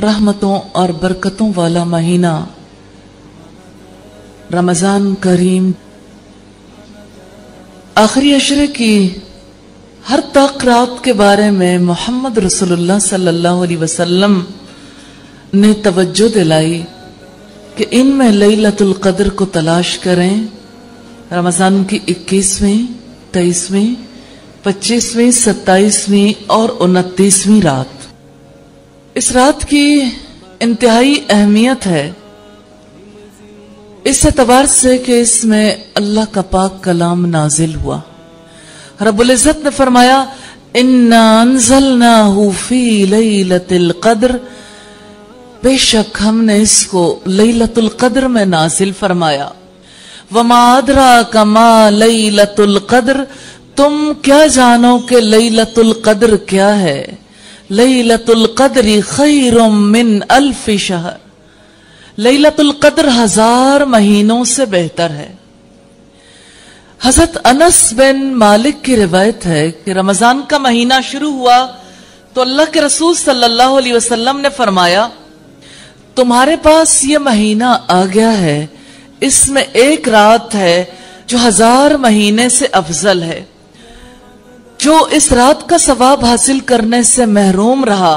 رحمتوں اور برکتوں والا مہینہ رمضان کریم آخری عشرے کی ہر طاق رات کے بارے میں محمد رسول اللہ صلی اللہ علیہ وسلم نے توجہ دلائی کہ ان میں لیلۃ القدر کو تلاش کریں. رمضان کی 21ویں، 23ویں، 25ویں، 27ویں اور 29ویں رات. اس رات کی انتہائی اہمیت ہے اس اعتبار سے کہ اس میں اللہ کا پاک کلام نازل ہوا. رب العزت نے فرمایا اِنَّا أَنزَلْنَاهُ فِي لَيْلَةِ الْقَدْرِ، بے شک ہم نے اس کو لیلۃ القدر میں نازل فرمایا. وَمَا أَدْرَاكَ مَا لَيْلَةُ الْقَدْرِ، تم کیا جانو کہ لیلۃ القدر کیا ہے. لیلۃ القدر خیر من 1000 شہر، لیلۃ القدر 1000 مہینوں سے بہتر ہے. حضرت انس بن مالک کی روایت ہے کہ رمضان کا مہینہ شروع ہوا تو اللہ کے رسول صلی اللہ علیہ وسلم نے فرمایا تمہارے پاس یہ مہینہ آ گیا ہے، اس میں ایک رات ہے جو 1000 مہینے سے افضل ہے. جو اس رات کا ثواب حاصل کرنے سے محروم رہا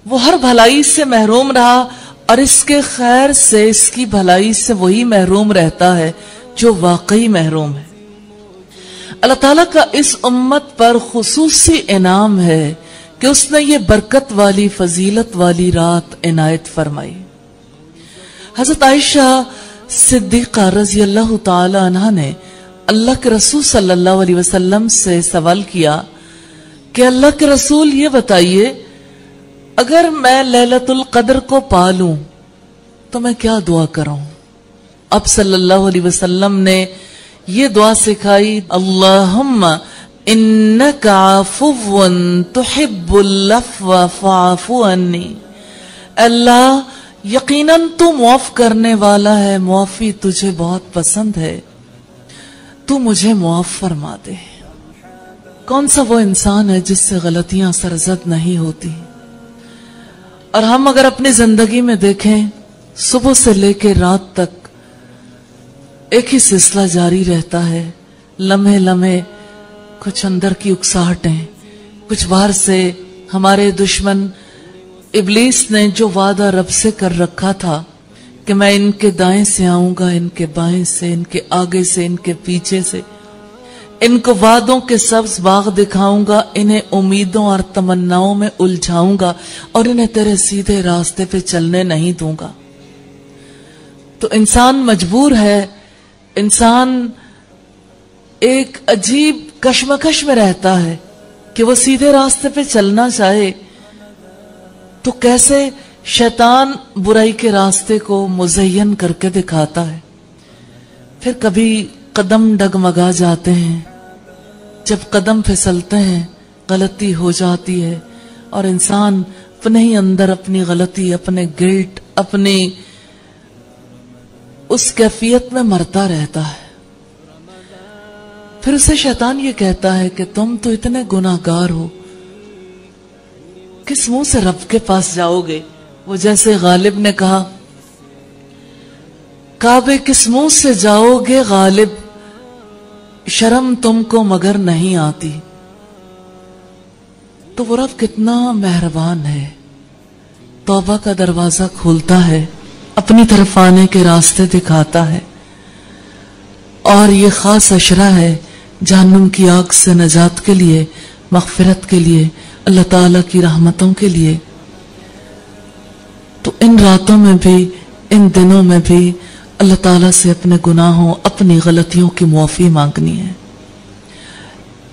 وہ ہر بھلائی سے محروم رہا، اور اس کے خیر سے، اس کی بھلائی سے وہی محروم رہتا ہے جو واقعی محروم ہے. اللہ تعالیٰ کا اس امت پر خصوصی انعام ہے کہ اس نے یہ برکت والی، فضیلت والی رات عنایت فرمائی. حضرت عائشہ صدیقہ رضی اللہ تعالی عنہا نے اللہ کے رسول صلی اللہ علیہ وسلم سے سوال کیا کہ اللہ کے رسول یہ بتائیے اگر میں لیلۃ القدر کو پالوں تو میں کیا دعا کروں. اب صلی اللہ علیہ وسلم نے یہ دعا سکھائی، اللہم انک عفو تحب العفو فاعف عنی. اللہ یقیناً تو معاف کرنے والا ہے، معافی تجھے بہت پسند ہے، تو مجھے معاف فرما دے. کون سا وہ انسان ہے جس سے غلطیاں سرزد نہیں ہوتی؟ اور ہم اگر اپنی زندگی میں دیکھیں صبح سے لے کے رات تک ایک ہی سلسلہ جاری رہتا ہے. لمحے لمحے کچھ اندر کی اکساہٹیں، کچھ باہر سے ہمارے دشمن ابلیس نے جو وعدہ رب سے کر رکھا تھا کہ میں ان کے دائیں سے آؤں گا، ان کے بائیں سے، ان کے آگے سے، ان کے پیچھے سے، ان کو وعدوں کے سبز باغ دکھاؤں گا، انہیں امیدوں اور تمناؤں میں الجھاؤں گا اور انہیں تیرے سیدھے راستے پہ چلنے نہیں دوں گا. تو انسان مجبور ہے، انسان ایک عجیب کشمکش میں رہتا ہے کہ وہ سیدھے راستے پہ چلنا چاہے تو کیسے شیطان برائی کے راستے کو مزین کر کے دکھاتا ہے. پھر کبھی قدم ڈگمگا جاتے ہیں، جب قدم پھسلتے ہیں غلطی ہو جاتی ہے اور انسان اپنے ہی اندر اپنی غلطی، اپنے گلٹ، اپنی اس کیفیت میں مرتا رہتا ہے. پھر اسے شیطان یہ کہتا ہے کہ تم تو اتنے گناہگار ہو، کس منہ سے رب کے پاس جاؤ گے؟ وہ جیسے غالب نے کہا کعبے کس منہ سے جاؤ گے غالب، شرم تم کو مگر نہیں آتی. تو وہ رب کتنا مہربان ہے، توبہ کا دروازہ کھولتا ہے، اپنی طرف آنے کے راستے دکھاتا ہے. اور یہ خاص عشرہ ہے جہنم کی آگ سے نجات کے لیے، مغفرت کے لیے، اللہ تعالیٰ کی رحمتوں کے لیے. تو ان راتوں میں بھی، ان دنوں میں بھی اللہ تعالیٰ سے اپنے گناہوں، اپنی غلطیوں کی معافی مانگنی ہے.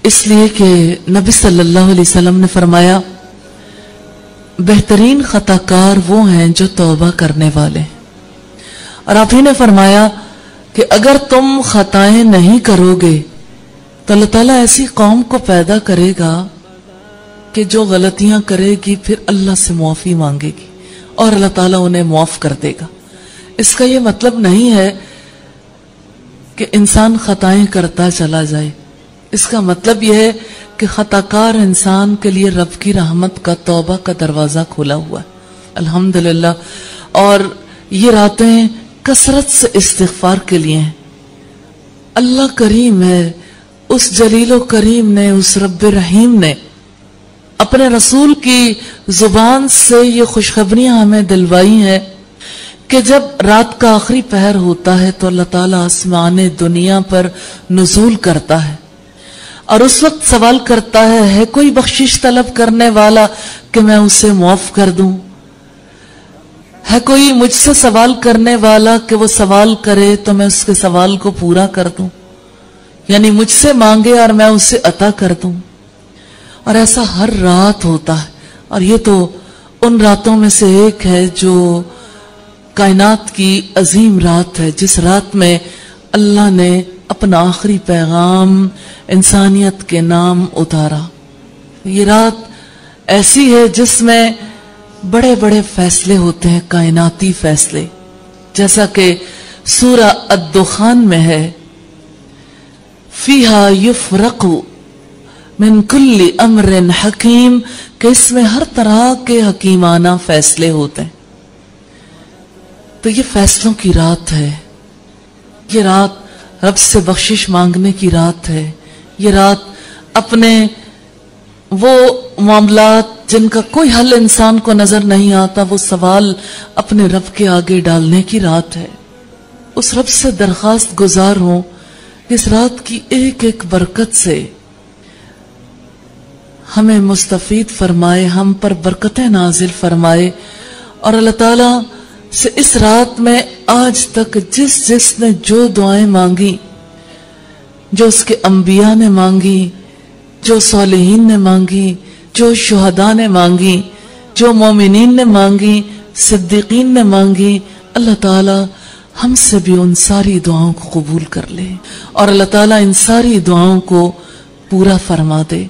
اس لیے کہ نبی صلی اللہ علیہ وسلم نے فرمایا بہترین خطا کار وہ ہیں جو توبہ کرنے والے. اور آپ ہی نے فرمایا کہ اگر تم خطائیں نہیں کرو گے تو اللہ تعالیٰ ایسی قوم کو پیدا کرے گا کہ جو غلطیاں کرے گی پھر اللہ سے معافی مانگے گی اور اللہ تعالیٰ انہیں معاف کر دے گا. اس کا یہ مطلب نہیں ہے کہ انسان خطائیں کرتا چلا جائے، اس کا مطلب یہ ہے کہ خطاکار انسان کے لیے رب کی رحمت کا توبہ کا دروازہ کھلا ہوا ہے الحمدللہ. اور یہ راتیں کثرت سے استغفار کے لیے ہیں. اللہ کریم ہے، اس جلیل و کریم نے، اس رب رحیم نے اپنے رسول کی زبان سے یہ خوشخبریاں ہمیں دلوائی ہیں کہ جب رات کا آخری پہر ہوتا ہے تو اللہ تعالیٰ آسمان دنیا پر نزول کرتا ہے اور اس وقت سوال کرتا ہے کوئی بخشش طلب کرنے والا کہ میں اسے معاف کر دوں؟ ہے کوئی مجھ سے سوال کرنے والا کہ وہ سوال کرے تو میں اس کے سوال کو پورا کر دوں؟ یعنی مجھ سے مانگے اور میں اسے عطا کر دوں. اور ایسا ہر رات ہوتا ہے. اور یہ تو ان راتوں میں سے ایک ہے جو کائنات کی عظیم رات ہے، جس رات میں اللہ نے اپنا آخری پیغام انسانیت کے نام اتارا. یہ رات ایسی ہے جس میں بڑے بڑے فیصلے ہوتے ہیں، کائناتی فیصلے، جیسا کہ سورہ الدخان میں ہے فیہا یفرق من کل امر حکیم، کہ اس میں ہر طرح کے حکیمانہ فیصلے ہوتے ہیں. تو یہ فیصلوں کی رات ہے، یہ رات رب سے بخشش مانگنے کی رات ہے، یہ رات اپنے وہ معاملات جن کا کوئی حل انسان کو نظر نہیں آتا، وہ سوال اپنے رب کے آگے ڈالنے کی رات ہے. اس رب سے درخواست گزار ہوں اس رات کی ایک ایک برکت سے ہمیں مستفید فرمائے، ہم پر برکتیں نازل فرمائے. اور اللہ تعالیٰ سے اس رات میں آج تک جس نے جو دعائیں مانگی، جو اس کے انبیاء نے مانگی، جو صالحین نے مانگی، جو شہداء نے مانگی، جو مومنین نے مانگی، صدیقین نے مانگی، اللہ تعالیٰ ہم سے بھی ان ساری دعاؤں کو قبول کر لے اور اللہ تعالیٰ ان ساری دعاؤں کو پورا فرما دے.